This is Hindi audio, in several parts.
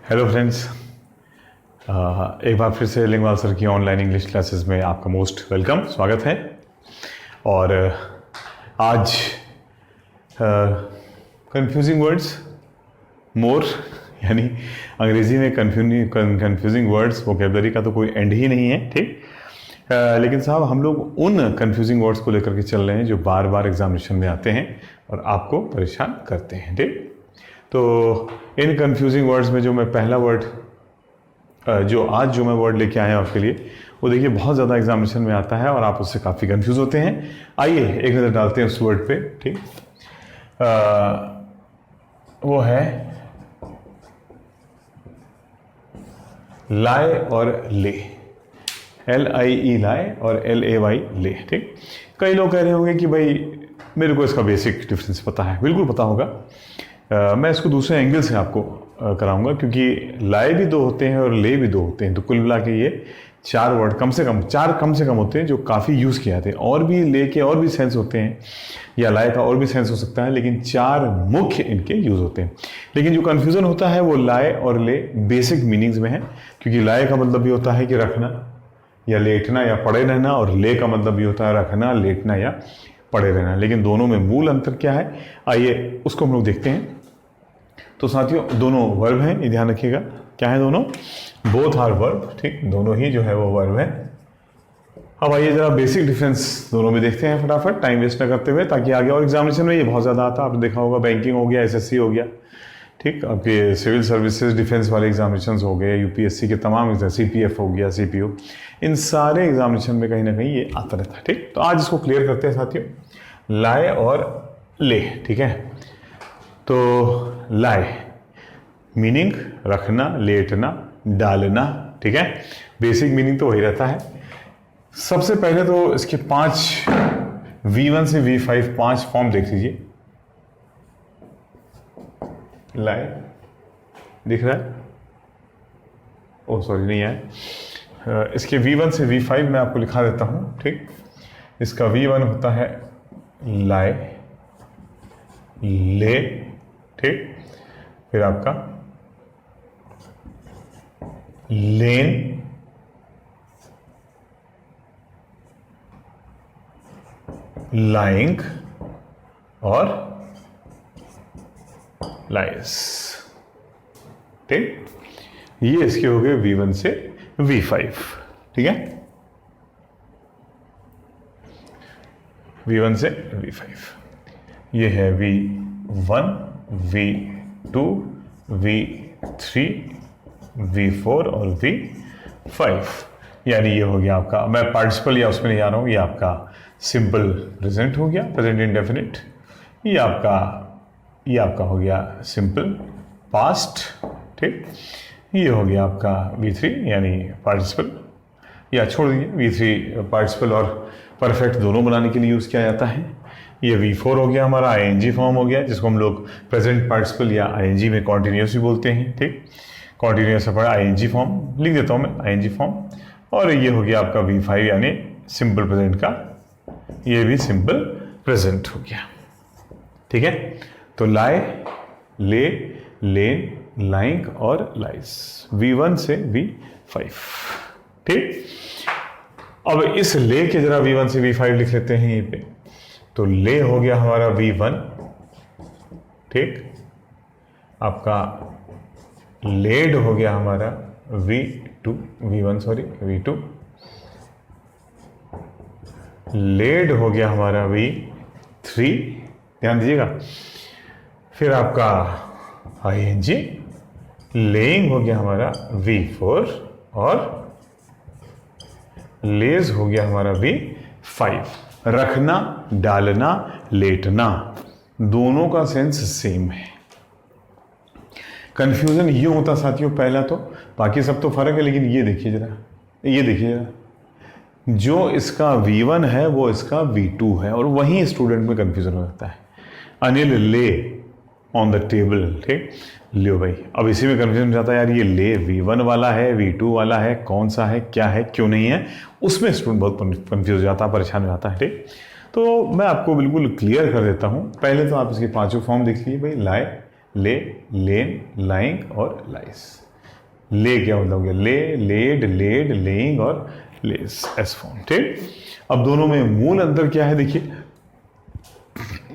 हेलो फ्रेंड्स, एक बार फिर से लिंगवाल सर की ऑनलाइन इंग्लिश क्लासेस में आपका मोस्ट वेलकम, स्वागत है। और आज कंफ्यूजिंग वर्ड्स मोर, यानी अंग्रेजी में कंफ्यूजिंग वर्ड्स वोकेबलरी का तो कोई एंड ही नहीं है, ठीक। लेकिन साहब हम लोग उन कंफ्यूजिंग वर्ड्स को लेकर के चल रहे हैं जो बार बार एग्जामिनेशन में आते हैं और आपको परेशान करते हैं, ठीक। तो इन कंफ्यूजिंग वर्ड्स में जो मैं पहला वर्ड जो मैं वर्ड लेके आया आपके लिए, वो देखिए बहुत ज़्यादा एग्जामिनेशन में आता है और आप उससे काफ़ी कंफ्यूज होते हैं। आइए एक नज़र डालते हैं उस वर्ड पे, ठीक। वो है लाए और ले, LIE लाए और LAY ले, ठीक। कई लोग कह रहे होंगे कि भाई मेरे को इसका बेसिक डिफरेंस पता है, बिल्कुल पता होगा। मैं इसको दूसरे एंगल से आपको कराऊंगा, क्योंकि लाए भी दो होते हैं और ले भी दो होते हैं, तो कुल मिला के ये चार वर्ड कम से कम होते हैं जो काफ़ी यूज़ किए जाते हैं। और भी ले के और भी सेंस होते हैं, या लाए का और भी सेंस हो सकता है, लेकिन चार मुख्य इनके यूज़ होते हैं। लेकिन जो कन्फ्यूज़न होता है वो लाए और ले बेसिक मीनिंग्स में है, क्योंकि लाए का मतलब भी होता है कि रखना या लेटना या पड़े रहना, और ले का मतलब भी होता है रखना, लेटना या पड़े रहना। लेकिन दोनों में मूल अंतर क्या है, आइए उसको हम लोग देखते हैं। तो साथियों, दोनों वर्ब हैं, ये ध्यान रखिएगा। क्या है दोनों? बोथ आर वर्ब, ठीक। दोनों ही जो है वो वर्ब है। अब आइए जरा बेसिक डिफरेंस दोनों में देखते हैं फटाफट, टाइम वेस्ट न करते हुए, ताकि आगे और एग्जामिनेशन में ये बहुत ज़्यादा आता है। आपने देखा होगा बैंकिंग हो गया, SSC हो गया, ठीक। आपके सिविल सर्विसेज डिफेंस वाले एग्जामिनेशन हो गए, UPSC के तमाम एग्जाम, CPF हो गया, CPO, इन सारे एग्जामिनेशन में कहीं ना कहीं ये आता रहता है, ठीक। तो आज इसको क्लियर करते हैं साथियों, लाए और ले, ठीक है। तो लाए मीनिंग रखना, लेटना, डालना, ठीक है। बेसिक मीनिंग तो वही रहता है। सबसे पहले तो इसके 5 V1 से V5 5 फॉर्म देख लीजिए। लाए दिख रहा है? ओ सॉरी, नहीं है। इसके V1 से V5 मैं आपको लिखा देता हूं, ठीक। इसका V1 होता है लाए, ले, ठीक। फिर आपका लेन, लाइंग और लाइस, ठीक। ये इसके हो गए V1 से V5, ठीक है। V1 से V5 ये है V1, V2, V3, V4 और V5। यानी ये हो गया आपका, मैं पार्टिसिपल या उसमें नहीं आ रहा हूँ, ये आपका सिंपल प्रेजेंट हो गया, प्रेजेंट इंडेफिनिट। ये आपका हो गया सिंपल पास्ट, ठीक। ये हो गया आपका V3 यानी पार्टिसिपल, या छोड़ दीजिए, V3 पार्टिसिपल और परफेक्ट दोनों बनाने के लिए यूज़ किया जाता है। ये V4 हो गया हमारा ING फॉर्म हो गया, जिसको हम लोग प्रेजेंट पार्टिसिपल या ING में कॉन्टिन्यूस भी बोलते हैं, ठीक। कॉन्टिन्यूस पर ING फॉर्म लिख देता हूँ मैं, ING फॉर्म। और ये हो गया आपका V5 यानी सिंपल प्रेजेंट का, ये भी सिंपल प्रेजेंट हो गया, ठीक है। तो लाए, ले, लेन, लाइंग और लाइस, V1 से V5, ठीक। अब इस ले के जरा V1 से V5 लिख लेते हैं यहीं पे। तो ले हो गया हमारा V1, ठीक। आपका लेड हो गया हमारा V2, लेड हो गया हमारा V3, ध्यान दीजिएगा। फिर आपका ING, लेइंग हो गया हमारा V4 और लेज हो गया हमारा V5। रखना, डालना, लेटना, दोनों का सेंस सेम है। कंफ्यूजन ये होता साथियों पहला तो, बाकी सब तो फर्क है, लेकिन ये देखिए जरा, जो इसका V1 है वो इसका V2 है, और वहीं स्टूडेंट में कंफ्यूजन हो जाता है। अनिल ले ऑन द टेबल, ठीक। लो भाई, अब इसी में कंफ्यूजन हो जाता है, यार ये ले V1 वाला है, V2 वाला है, कौन सा है, क्या है, क्यों नहीं है, उसमें स्टूडेंट बहुत कंफ्यूज हो जाता है, परेशान हो जाता है, ठीक। तो मैं आपको बिल्कुल क्लियर कर देता हूँ। पहले तो आप इसके पांचों फॉर्म देख लीजिए भाई, लाए, ले, लेन, लाइंग और लाइस। ले क्या मतलब हो गया, ले, लेड, लेड, लेइंग और लेस, एस फॉर्म। ठीक, अब दोनों में मूल अंतर क्या है देखिए,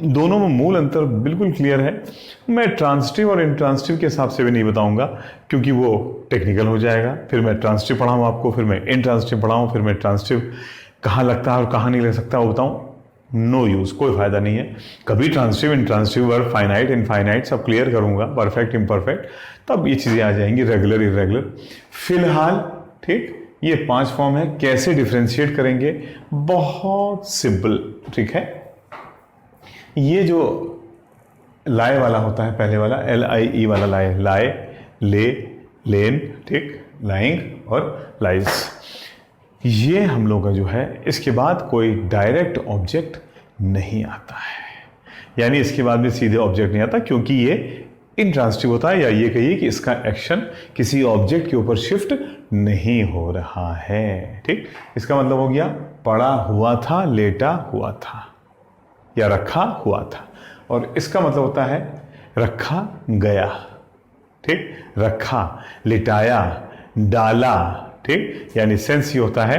दोनों में मूल अंतर बिल्कुल क्लियर है। मैं ट्रांसिटिव और इंट्रांसिटिव के हिसाब से भी नहीं बताऊंगा क्योंकि वो टेक्निकल हो जाएगा। फिर मैं ट्रांसिटिव पढ़ाऊँ आपको, फिर मैं इंट्रांसिटिव पढ़ाऊँ, फिर मैं ट्रांसिटिव कहाँ लगता है और कहाँ नहीं लग सकता वो बताऊँ, नो यूज़, कोई फायदा नहीं है। कभी transitive intransitive verb, finite infinite सब क्लियर करूंगा, परफेक्ट इम्परफेक्ट, तब ये चीज़ें आ जाएंगी, रेगुलर इरेगुलर। फिलहाल ठीक, ये 5 फॉर्म है, कैसे डिफ्रेंशिएट करेंगे, बहुत सिंपल। ठीक है, ये जो लाए वाला होता है पहले वाला, LIE वाला लाए, लाए, ले, लेन, ठीक, लाइंग और लाइज, ये हम लोग का जो है, इसके बाद कोई डायरेक्ट ऑब्जेक्ट नहीं आता है, यानी इसके बाद भी सीधे ऑब्जेक्ट नहीं आता क्योंकि ये इंट्रांसिटिव होता है, या ये कहिए कि इसका एक्शन किसी ऑब्जेक्ट के ऊपर शिफ्ट नहीं हो रहा है। ठीक, इसका मतलब हो गया पड़ा हुआ था, लेटा हुआ था या रखा हुआ था, और इसका मतलब होता है रखा गया। ठीक, रखा, लिटाया, डाला। ठीक, यानी सेंस ये होता है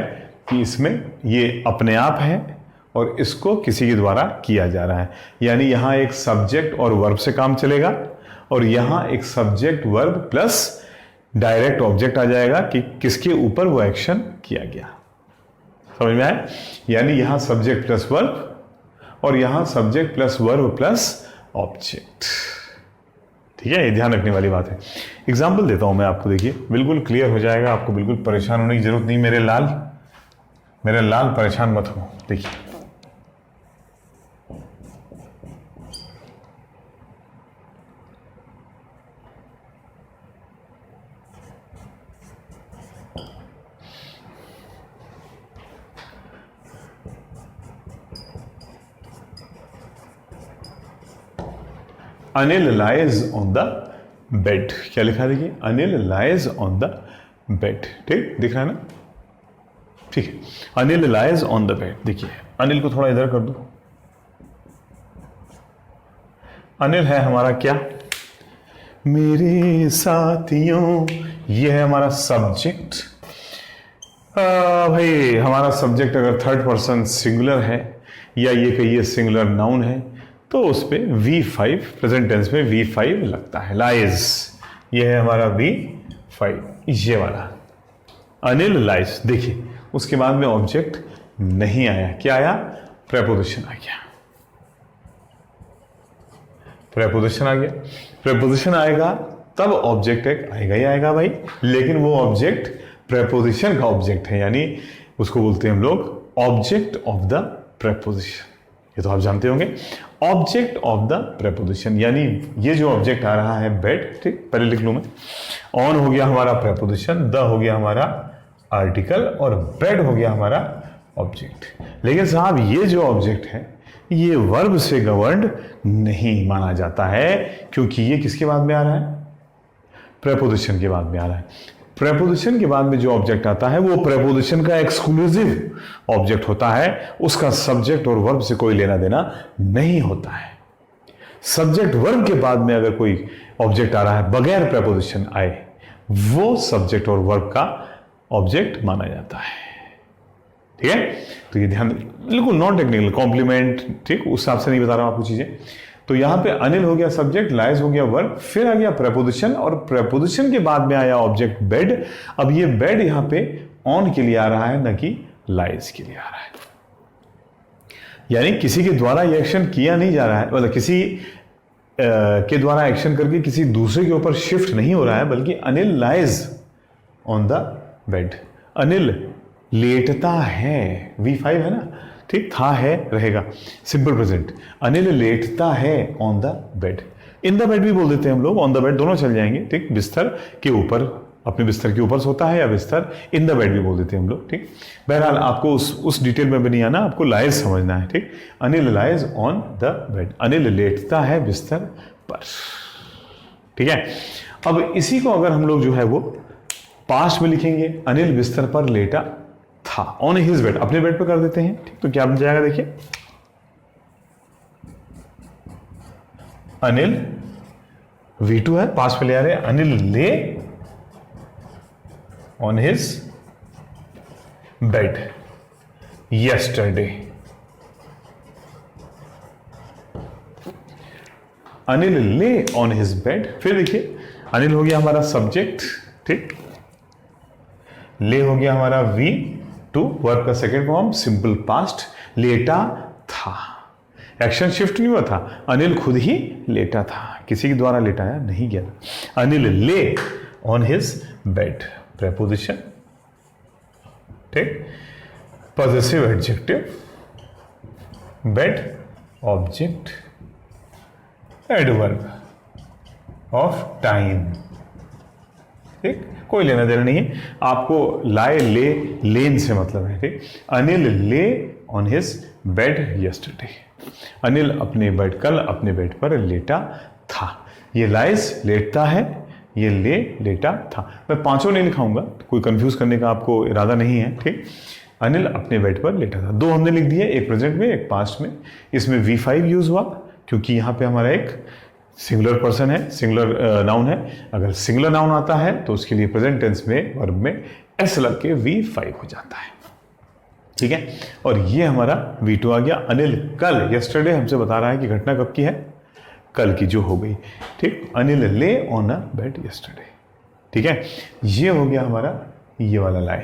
कि इसमें ये अपने आप है और इसको किसी के द्वारा किया जा रहा है, यानी यहां एक सब्जेक्ट और वर्ब से काम चलेगा और यहां एक subject verb plus direct object आ जाएगा कि किसके ऊपर वो एक्शन किया गया। समझ में आया, यानी यहां सब्जेक्ट प्लस वर्ब और यहां subject plus verb plus object. ठीक है, ये ध्यान रखने वाली बात है। एग्जाम्पल देता हूं मैं आपको, देखिए बिल्कुल क्लियर हो जाएगा, आपको बिल्कुल परेशान होने की जरूरत नहीं। मेरे लाल परेशान मत हो। देखिए, Anil lies on the bed, क्या लिखा देखिए, Anil lies on the bed. ठीक, दिख रहा है ना, ठीक है, Anil lies on the bed. देखिए, अनिल को थोड़ा इधर कर दो। अनिल है हमारा क्या, मेरे साथियों, ये है हमारा सब्जेक्ट। भाई हमारा सब्जेक्ट अगर थर्ड पर्सन सिंगुलर है या ये कहिए सिंगुलर नाउन है तो उस पर V5 प्रेजेंट टेंस में V5 लगता है, लाइज। ये है हमारा V5, ये वाला अनिल लाइज। देखिए उसके बाद में ऑब्जेक्ट नहीं आया, क्या आया, प्रेपोजिशन आ गया। प्रेपोजिशन आ गया, प्रेपोजिशन आएगा तब ऑब्जेक्ट एक आएगा ही आएगा भाई, लेकिन वो ऑब्जेक्ट प्रेपोजिशन का ऑब्जेक्ट है, यानी उसको बोलते हैं हम लोग ऑब्जेक्ट ऑफ द प्रेपोजिशन। ये तो आप जानते होंगे, ऑब्जेक्ट ऑफ द प्रेपोजिशन, यानी ये जो ऑब्जेक्ट आ रहा है बेड, ठीक, पहले लिख लूं मैं, ऑन हो गया हमारा प्रेपोजिशन, द हो गया हमारा आर्टिकल और बेड हो गया हमारा ऑब्जेक्ट। लेकिन साहब ये जो ऑब्जेक्ट है ये वर्ब से गवर्न्ड नहीं माना जाता है, क्योंकि ये किसके बाद में आ रहा है, प्रेपोजिशन के बाद में आ रहा है। प्रेपोजिशन के बाद में जो ऑब्जेक्ट आता है वो प्रेपोजिशन का एक्सक्लूसिव ऑब्जेक्ट होता है, उसका सब्जेक्ट और वर्ब से कोई लेना देना नहीं होता है। सब्जेक्ट वर्ब के बाद में अगर कोई ऑब्जेक्ट आ रहा है बगैर प्रेपोजिशन आए, वो सब्जेक्ट और वर्ब का ऑब्जेक्ट माना जाता है। ठीक है, तो ये ध्यान, बिल्कुल नॉन टेक्निकल, कॉम्प्लीमेंट, ठीक, उस हिसाब से नहीं बता रहा हूं आपको चीजें। तो यहां पे अनिल हो गया सब्जेक्ट, लाइज हो गया वर्ब, फिर आ गया प्रेपोजिशन और प्रेपोजिशन के बाद में आया ऑब्जेक्ट बेड। अब ये बेड यहां पे ऑन के लिए आ रहा है, न कि लाइज के लिए आ रहा है, यानी किसी के द्वारा ये एक्शन किया नहीं जा रहा है, मतलब किसी के द्वारा एक्शन करके किसी दूसरे के ऊपर शिफ्ट नहीं हो रहा है, बल्कि Anil lies on the bed, Anil लेटता है, V5 है ना, ठीक, था है रहेगा, सिंपल प्रेजेंट, अनिल लेटता है on the bed. In the bed भी बोल देते हैं हम लोग, ऑन द बेड दोनों चल जाएंगे, ठीक, बिस्तर के ऊपर, अपने बिस्तर के ऊपर सोता है, या बिस्तर, इन द बेड भी बोल देते हैं हम लोग, ठीक। बहरहाल आपको उस डिटेल में भी नहीं आना, आपको लाइज समझना है, ठीक। Anil lies on the bed, Anil लेटता है बिस्तर पर, ठीक है। अब इसी को अगर हम लोग जो है वो पास्ट में लिखेंगे, अनिल बिस्तर पर लेटा था, ऑन हिज बेड, अपने बेड पे कर देते हैं, ठीक, तो क्या बन जाएगा देखिए, अनिल V2 है, पास में ले आ रहे हैं, Anil on his bed yesterday. Anil ले ऑन हिज बेड। फिर देखिए अनिल हो गया हमारा सब्जेक्ट, ठीक, ले हो गया हमारा वी टू, वर्ब का सेकेंड फॉर्म सिंपल पास्ट, लेटा था, एक्शन शिफ्ट नहीं हुआ था, अनिल खुद ही लेटा था, किसी के द्वारा लेटाया नहीं गया। अनिल ले ऑन हिज बेड, प्रेपोजिशन, ठीक, possessive adjective, bed object, adverb of time, ठीक, कोई लेना देना नहीं है, आपको लाए ले लेन से मतलब है, ठीक। अनिल ले on his bed yesterday, Anil अपने बेड कल अपने बेड पर लेटा था। ये लाइज लेटता है, ये ले लेटा था। मैं पांचों नहीं लिखाऊंगा, कोई कंफ्यूज करने का आपको इरादा नहीं है, ठीक। अनिल अपने बेड पर लेटा था। दो हमने लिख दिए, एक प्रेजेंट में एक पास्ट में। इसमें V5 यूज हुआ क्योंकि यहाँ पे हमारा एक सिंगुलर पर्सन है, सिंगुलर नाउन है। अगर सिंगुलर नाउन आता है तो उसके लिए प्रेजेंट टेंस में वर्ब में एस लग के V5 हो जाता है, ठीक है। और ये हमारा V2 आ गया। अनिल कल, यस्टरडे हमसे बता रहा है कि घटना कब की है, कल की जो हो गई, ठीक। अनिल ले ऑन अ बेड यस्टरडे, ठीक है। ये हो गया हमारा ये वाला लाई,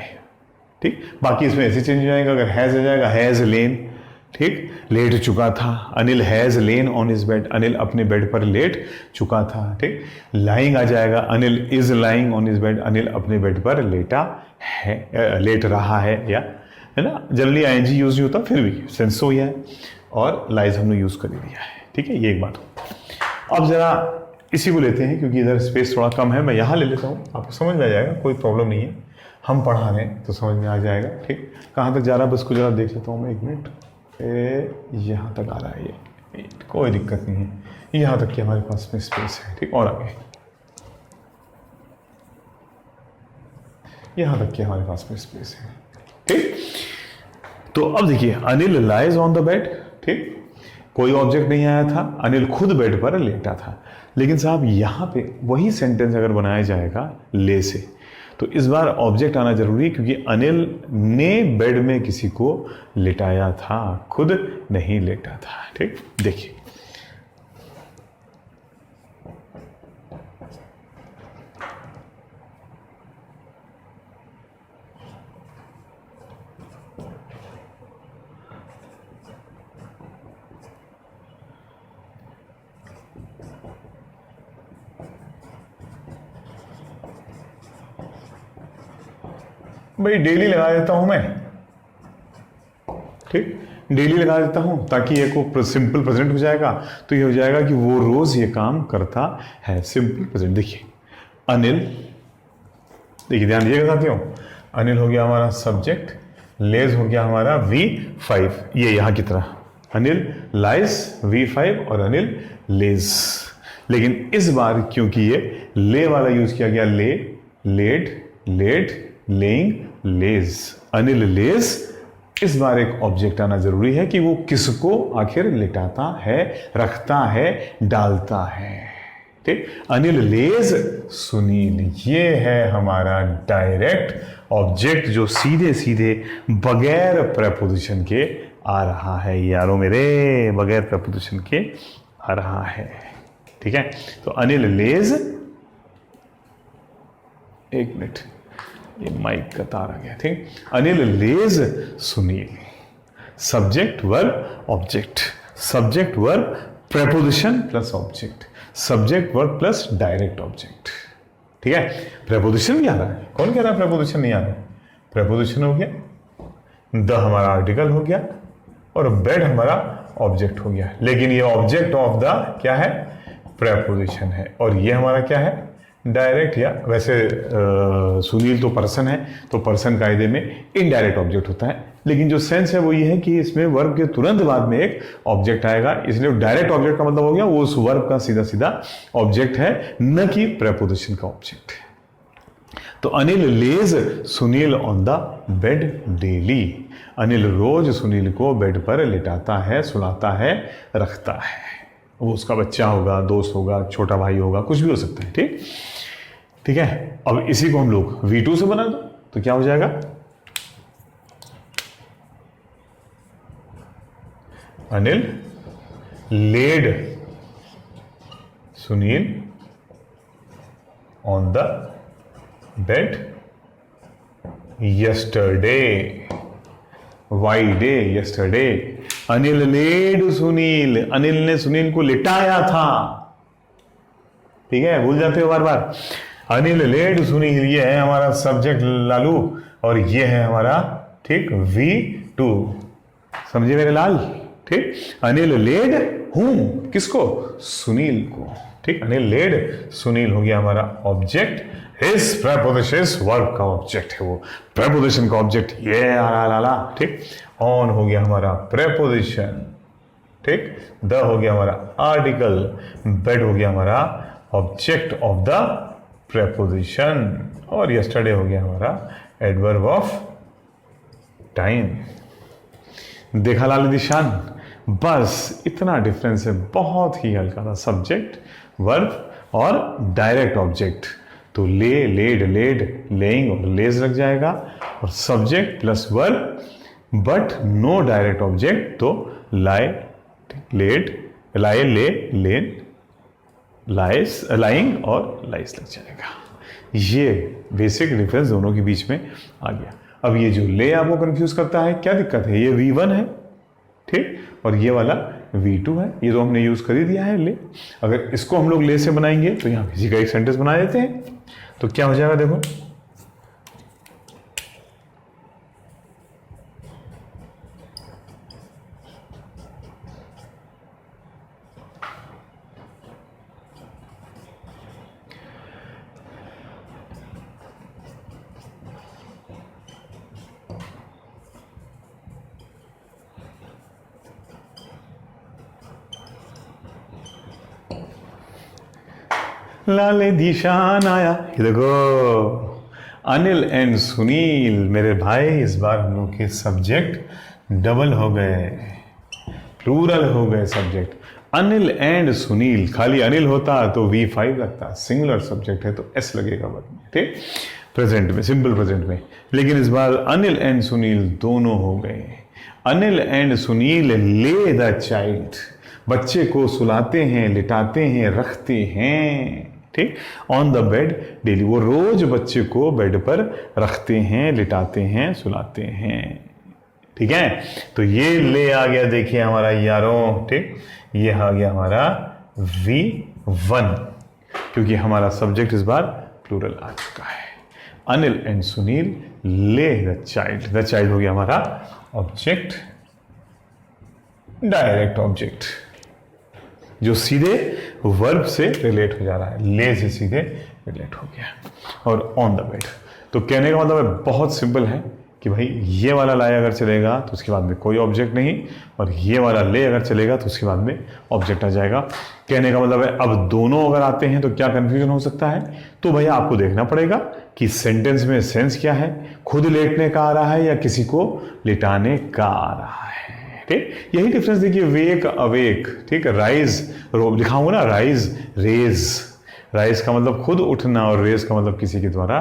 ठीक। बाकी इसमें ऐसे चेंज हो जाएगा, अगर हैज आ जाएगा हैज लेन, ठीक, लेट चुका था, Anil has lane on his bed, Anil अपने बेड पर लेट चुका था, ठीक। लाइंग आ जाएगा, Anil is lying on his bed, Anil अपने बेड पर लेटा है, लेट रहा है, या है ना, जनरली आईएनजी यूज नहीं होता, फिर भी सेंस हो गया है, और लाइज हमने यूज कर दिया है, ठीक है। ये एक बात हो। अब जरा इसी को लेते हैं क्योंकि इधर स्पेस थोड़ा कम है, मैं यहाँ ले लेता हूँ, आपको समझ में आ जाएगा, कोई प्रॉब्लम नहीं है, हम पढ़ा रहे हैं तो समझ में आ जाएगा, ठीक। कहाँ तक जा रहा है बस को जरा देख लेता हूँ मैं, एक मिनट, यहाँ तक आ रहा है ये, कोई दिक्कत नहीं है, यहाँ तक कि हमारे पास में स्पेस है, ठीक। और आगे यहाँ तक कि हमारे पास में स्पेस है, ठीक। तो अब देखिए Anil lies on the bed, ठीक, कोई ऑब्जेक्ट नहीं आया था, अनिल खुद बेड पर लेटा था। लेकिन साहब यहाँ पे वही सेंटेंस अगर बनाया जाएगा ले से, तो इस बार ऑब्जेक्ट आना जरूरी है क्योंकि अनिल ने बेड में किसी को लेटाया था, खुद नहीं लेटा था, ठीक। देखिए भाई डेली लगा देता हूं मैं, ठीक, डेली लगा देता हूं ताकि ये को सिंपल प्रेजेंट हो जाएगा, तो ये हो जाएगा कि वो रोज ये काम करता है, सिंपल प्रेजेंट। देखिए अनिल, देखिए ध्यान दीजिएगा साथियों, अनिल हो गया हमारा सब्जेक्ट, लेज हो गया हमारा V5, ये यहां की तरह अनिल लाइज V5 और अनिल लेज। लेकिन इस बार क्योंकि ये ले वाला यूज किया गया, ले, लेट, लेट, लेइंग, लेज, अनिल लेज, इस बार एक ऑब्जेक्ट आना जरूरी है कि वो किसको आखिर लिटाता है, रखता है, डालता है, ठीक। अनिल लेज सुनील, ये है हमारा डायरेक्ट ऑब्जेक्ट जो सीधे सीधे बगैर प्रपोजिशन के आ रहा है, यारों मेरे, बगैर प्रपोजिशन के आ रहा है, ठीक है। तो अनिल लेज, एक मिनट, ये माइक का तार आ गया, ठीक। Anil lays Sunil, subject verb object, subject verb preposition plus object, subject verb plus direct object, ठीक है। प्रेपोजिशन भी आ रहा है, कौन कह रहा है प्रेपोजिशन नहीं आ रहा है, प्रेपोजिशन हो गया, द हमारा आर्टिकल हो गया और बेड हमारा ऑब्जेक्ट हो गया। लेकिन ये ऑब्जेक्ट ऑफ द क्या है, प्रेपोजिशन है, और ये हमारा क्या है, डायरेक्ट, या वैसे सुनील तो पर्सन है, तो पर्सन कायदे में इनडायरेक्ट ऑब्जेक्ट होता है, लेकिन जो सेंस है वो ये है कि इसमें वर्ब के तुरंत बाद में एक ऑब्जेक्ट आएगा, इसलिए डायरेक्ट ऑब्जेक्ट का मतलब हो गया वो उस वर्ब का सीधा सीधा ऑब्जेक्ट है, न कि प्रेपोजिशन का ऑब्जेक्ट। तो Anil lays Sunil on the bed daily, Anil रोज सुनील को बेड पर लिटाता है, सुलाता है, रखता है। वो उसका बच्चा होगा, दोस्त होगा, छोटा भाई होगा, कुछ भी हो सकता है, ठीक, ठीक है। अब इसी को हम लोग V2 से बना दो, तो क्या हो जाएगा, Anil laid Sunil on the bed yesterday. वाई डे, यस्टरडे। अनिल लेड सुनील, अनिल ने सुनील को लिटाया था। ठीक है, भूल जाते हो बार बार। अनिल लेड सुनील, ये है हमारा सब्जेक्ट लालू, और ये है हमारा, ठीक, V2। समझे मेरे लाल? ठीक, अनिल लेड हूं, किसको? सुनील को। ठीक, अनिल लेड सुनील हो गया हमारा ऑब्जेक्ट। हिज प्रेपोजिशन वर्ब का ऑब्जेक्ट है वो, प्रेपोजिशन का ऑब्जेक्ट ये लाला। ठीक, ऑन हो गया हमारा प्रेपोजिशन। ठीक, द हो गया हमारा आर्टिकल, बेड हो गया हमारा ऑब्जेक्ट ऑफ द प्रेपोजिशन, और यस्टरडे हो गया हमारा एडवर्ब ऑफ टाइम। देखा लाल निशान? बस इतना डिफरेंस है, बहुत ही हल्का था। सब्जेक्ट, वर्ब और डायरेक्ट ऑब्जेक्ट। तो ले, लेड, लेड, लेइंग और लेज लग जाएगा, और subject plus verb, but no direct object, तो लाए, लेड, लाए, ले, लेन, लाइस, लाइंग और लाइस लग जाएगा। ये बेसिक डिफरेंस दोनों के बीच में आ गया। अब ये जो ले आपको कंफ्यूज करता है, क्या दिक्कत है? ये V1 है, ठीक, और ये वाला V2 है। ये तो हमने यूज कर ही दिया है ले। अगर इसको हम लोग ले से बनाएंगे तो यहाँ किसी का एक सेंटेंस बना देते हैं, तो क्या हो जाएगा देखो, लाले दिशान आया। ये देखो, अनिल एंड सुनील मेरे भाई, इस बार हम लोग के सब्जेक्ट डबल हो गए, प्लूरल हो गए सब्जेक्ट। अनिल एंड सुनील, खाली अनिल होता तो V5 लगता, सिंगुलर सब्जेक्ट है तो S लगेगा बाद में, ठीक, प्रेजेंट में, सिंपल प्रेजेंट में। लेकिन इस बार अनिल एंड सुनील दोनों हो गए। अनिल एंड सुनील ले द चाइल्ड, बच्चे को सुलाते हैं, लिटाते हैं, रखते हैं, ठीक, ऑन द बेड डेली, वो रोज बच्चे को बेड पर रखते हैं, लिटाते हैं, सुलाते हैं। ठीक है, तो ये ले आ गया, देखिए हमारा यारों, ठीक, ये आ गया हमारा V1, क्योंकि हमारा सब्जेक्ट इस बार प्लूरल आ चुका है। अनिल एंड सुनील ले द चाइल्ड हो गया हमारा ऑब्जेक्ट, डायरेक्ट ऑब्जेक्ट, जो सीधे वर्ब से रिलेट हो जा रहा है, ले से सीधे रिलेट हो गया, और ऑन द बेड। तो कहने का मतलब बहुत सिंपल है कि भाई ये वाला लाए अगर चलेगा तो उसके बाद में कोई ऑब्जेक्ट नहीं, और ये वाला ले अगर चलेगा तो उसके बाद में ऑब्जेक्ट आ जाएगा। कहने का मतलब है अब दोनों अगर आते हैं तो क्या कंफ्यूजन हो सकता है? तो भैया आपको देखना पड़ेगा कि सेंटेंस में सेंस क्या है, खुद लेटने का आ रहा है या किसी को लिटाने का आ रहा है। ठीक, यही डिफरेंस देखिए, वेक अवेक, ठीक, राइज लिखा होगा ना, राइज रेज, राइज का मतलब खुद उठना और रेज का मतलब किसी के द्वारा,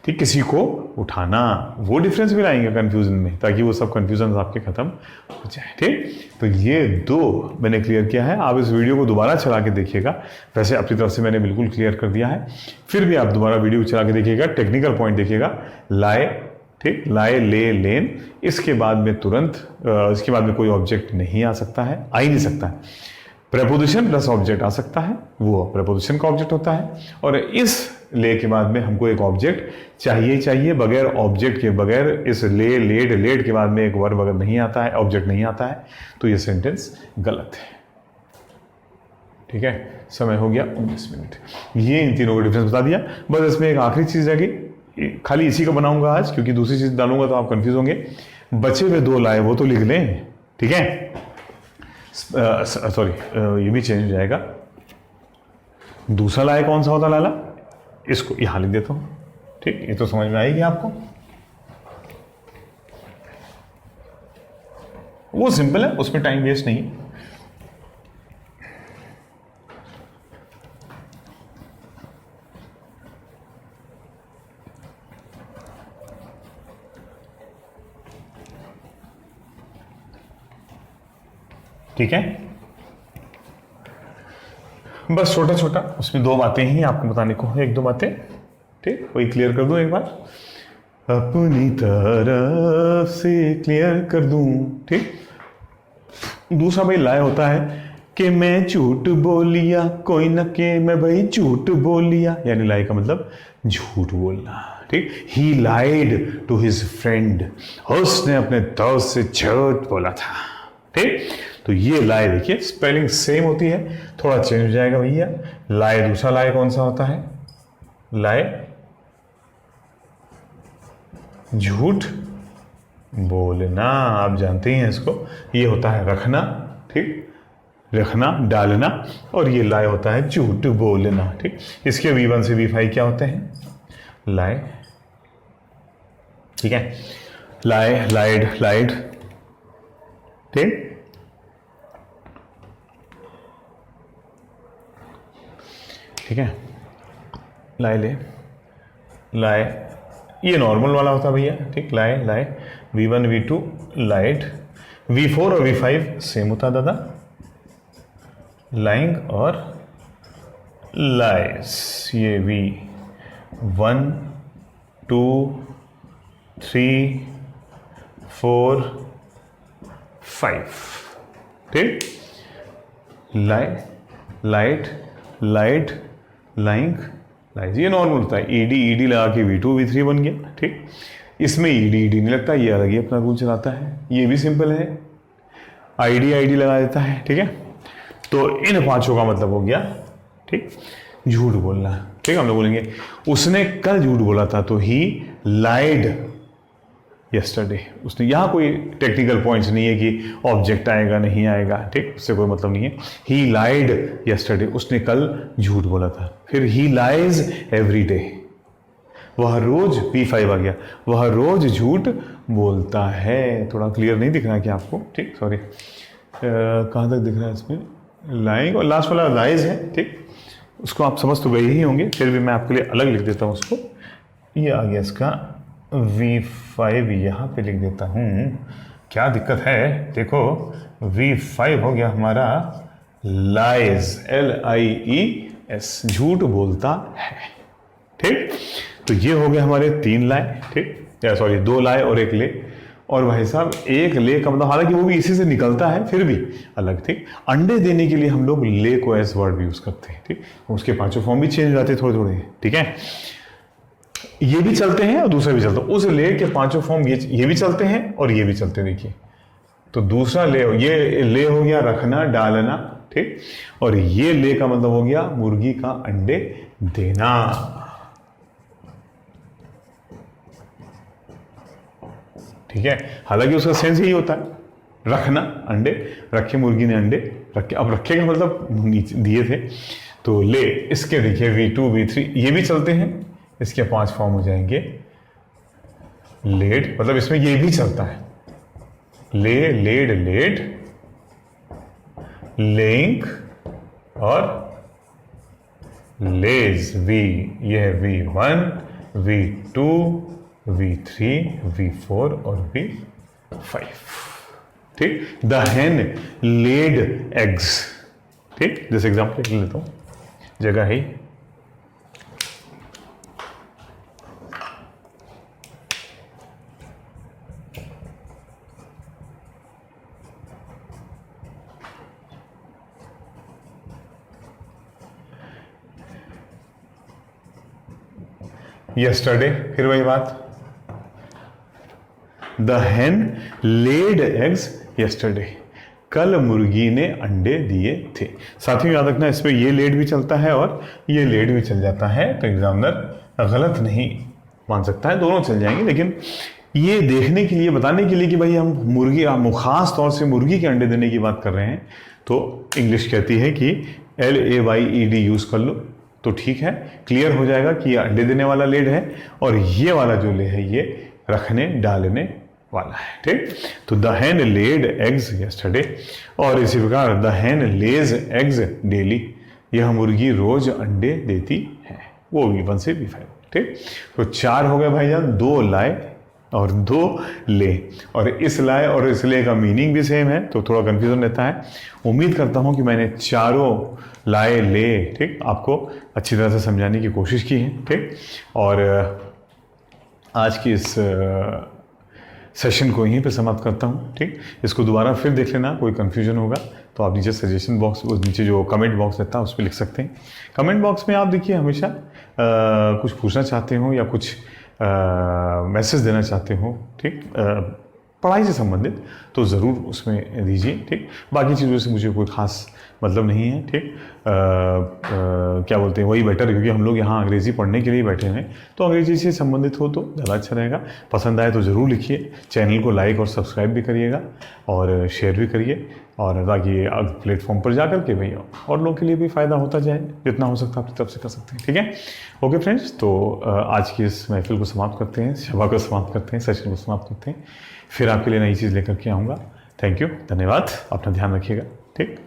ठीक, किसी को उठाना। वो डिफरेंस भी लाएंगे कंफ्यूजन में, ताकि वो सब कंफ्यूजन आपके खत्म हो जाए। ठीक, तो ये दो मैंने क्लियर किया है। आप इस वीडियो को दोबारा चला के देखिएगा, वैसे अपनी तरफ से मैंने बिल्कुल क्लियर कर दिया है, फिर भी आप दोबारा वीडियो चला के देखिएगा, टेक्निकल पॉइंट देखिएगा। लाए, ठीक, लाए, ले, लेन, इसके बाद में तुरंत इसके बाद में कोई ऑब्जेक्ट नहीं आ सकता है, आ ही नहीं सकता है। प्रेपोजिशन प्लस ऑब्जेक्ट आ सकता है, वो प्रेपोजिशन का ऑब्जेक्ट होता है, और इस ले के बाद में हमको एक ऑब्जेक्ट चाहिए, बगैर ऑब्जेक्ट के, बगैर इस ले, लेड, लेड के बाद में एक वर्ब अगर नहीं आता है, ऑब्जेक्ट नहीं आता है, तो ये सेंटेंस गलत है। ठीक है, समय हो गया 19 मिनट। ये इन तीनों का डिफरेंस बता दिया। बस इसमें एक आखिरी चीज़ रह गई, खाली इसी का बनाऊंगा आज, क्योंकि दूसरी चीज़ डालूंगा तो आप कंफ्यूज होंगे। बचे हुए दो लाए वो तो लिख लें, ठीक है, सॉरी ये भी चेंज हो जाएगा। दूसरा लाए कौन सा होता लाला, इसको यहां लिख देता हूं, ठीक, ये तो समझ में आएगी आपको। वो सिंपल है, उसमें टाइम वेस्ट नहीं। ठीक है, बस छोटा छोटा उसमें दो बातें ही आपको बताने को है, एक दो बातें, ठीक, वही क्लियर कर दूं एक बार, अपनी तरफ से क्लियर कर दूं, ठीक। दूसरा भाई लाए होता है कि मैं झूठ बोलिया कोई न के मैं भाई झूठ बोलिया, यानी लाई का मतलब झूठ बोलना, ठीक। ही लाइड टू हिज फ्रेंड, उसने अपने दोस्त से झूठ बोला था, ठीक। तो ये लाई देखिए स्पेलिंग सेम होती है, थोड़ा चेंज हो जाएगा भैया। लाई, दूसरा लाई कौन सा होता है? लाई झूठ बोलना, आप जानते हैं इसको, ये होता है रखना, ठीक, रखना, डालना, और ये लाई होता है झूठ बोलना, ठीक। इसके V1 से V5 क्या होते हैं? लाई, ठीक है, लाई, लाइड, लाइड, ठीक, ठीक है, लाई, ले, लाई, ये नॉर्मल वाला होता है भैया, ठीक, लाई, लाई, V1 V2 लाइट, V4 और V5 सेम होता दादा, लाइंग और लाइस, ये V1 2 3 4 5, ठीक, लाई, लाइट, लाइट, लाइंग, लाइज, ये नॉर्मल होता है। ईडी ईडी लगा के V2 V3 बन गया, ठीक। इसमें ईडी ईडी नहीं लगता, ये अलग ही अपना रूल चलाता है, ये भी सिंपल है, आईडी आईडी लगा देता है, ठीक है। तो इन पांचों का मतलब हो गया, ठीक, झूठ बोलना, ठीक। हम लोग बोलेंगे उसने कल झूठ बोला था, तो ही लाइड यस्टरडे, उसने, यहाँ कोई टेक्निकल पॉइंट्स नहीं है कि ऑब्जेक्ट आएगा नहीं आएगा, ठीक, उससे कोई मतलब नहीं है। ही लाइड यस्टरडे, उसने कल झूठ बोला था। फिर ही लाइज एवरी डे, वह रोज, P5 आ गया, वह रोज झूठ बोलता है। थोड़ा क्लियर नहीं दिख रहा है क्या आपको? ठीक, सॉरी, कहाँ तक दिख रहा है इसमें? लाइंग, और लास्ट वाला लाइज है, ठीक, उसको आप समझ तो गए ही होंगे, फिर भी मैं आपके लिए अलग लिख देता हूँ उसको। ये आ गया इसका V5, यहाँ पे लिख देता हूँ, क्या दिक्कत है देखो, V5 हो गया हमारा लाइज, LIES, झूठ बोलता है, ठीक। तो ये हो गए हमारे 3 लाए, ठीक, या सॉरी 2 लाए और 1 ले। और भाई साहब एक ले का मतलब, हालांकि वो भी इसी से निकलता है, फिर भी अलग, ठीक। अंडे देने के लिए हम लोग ले को एज वर्ड यूज करते हैं, ठीक, उसके पांचों फॉर्म भी चेंज हो जाते हैं थोड़े थोड़े, ठीक है। ये भी चलते हैं और दूसरा भी चलता है, उस ले के पांचों फॉर्म ये भी चलते हैं और ये भी चलते हैं, देखिए। तो दूसरा ले, ये ले हो गया रखना, डालना, ठीक, और ये ले का मतलब हो गया मुर्गी का अंडे देना, ठीक है। हालांकि उसका सेंस यही होता है, रखना, अंडे रखे, मुर्गी ने अंडे रखे, अब रखे का मतलब दिए थे, तो ले, इसके देखिए V2 V3 ये भी चलते हैं, इसके 5 फॉर्म हो जाएंगे। लेड, मतलब इसमें ये भी चलता है, ले, लेड, लेड, लेइंग और लेज, V, ये है V1 V2 V3 V4 और V5, ठीक। द हेन लेड एग्स, ठीक, जैसे एग्जाम्पल लिख लेता हूं, जगह है यस्टरडे, फिर वही बात, द हेन लेड एग्स यस्टरडे, कल मुर्गी ने अंडे दिए थे। साथियों याद रखना, इसमें ये लेड भी चलता है और ये लेड भी चल जाता है, तो एग्जामिनर गलत नहीं मान सकता है, दोनों चल जाएंगे। लेकिन ये देखने के लिए, बताने के लिए कि भाई हम मुर्गी, खास तौर से मुर्गी के अंडे देने की बात कर रहे हैं, तो इंग्लिश कहती है कि LAYED यूज कर लो, तो ठीक है, क्लियर हो जाएगा कि ये अंडे देने वाला लेड है और ये वाला जो ले है ये रखने डालने वाला है, ठीक। तो द हेन लेड एग्स यस्टरडे, और इसी प्रकार द हेन लेज एग्स डेली, यह मुर्गी रोज अंडे देती है, वो V1 से V5, ठीक। तो 4 हो गए भाईजान, 2 लाए और 2 ले, और इस लाए और इस ले का मीनिंग भी सेम है, तो थोड़ा कन्फ्यूजन रहता है। उम्मीद करता हूँ कि मैंने चारों लाए ले, ठीक, आपको अच्छी तरह से समझाने की कोशिश की है, ठीक। और आज की इस सेशन को यहीं पे समाप्त करता हूँ, ठीक। इसको दोबारा फिर देख लेना, कोई कन्फ्यूजन होगा तो आप नीचे सजेशन बॉक्स, उस नीचे जो कमेंट बॉक्स रहता है उस पर लिख सकते हैं। कमेंट बॉक्स में आप देखिए हमेशा कुछ पूछना चाहते हो या कुछ मैसेज देना चाहते हो, ठीक, पढ़ाई से संबंधित, तो ज़रूर उसमें दीजिए, ठीक। बाकी चीज़ों से मुझे कोई ख़ास मतलब नहीं है, ठीक। क्या बोलते हैं, वही बेटर है, क्योंकि हम लोग यहाँ अंग्रेज़ी पढ़ने के लिए बैठे हैं, तो अंग्रेज़ी से संबंधित हो तो ज़्यादा अच्छा रहेगा। पसंद आए तो ज़रूर लिखिए, चैनल को लाइक और सब्सक्राइब भी करिएगा और शेयर भी करिए, और ताकि प्लेटफॉर्म पर जा कर के भाई और लोगों के लिए भी फ़ायदा होता जाए, जितना हो सकता है अपनी तरफ से कर सकते हैं, ठीक है। ओके फ्रेंड्स, तो आज की इस महफिल को समाप्त करते हैं, सभा को समाप्त करते हैं, सेशन को समाप्त करते हैं। फिर आपके लिए नई चीज़ लेकर के आऊँगा। थैंक यू, धन्यवाद, अपना ध्यान रखिएगा, ठीक।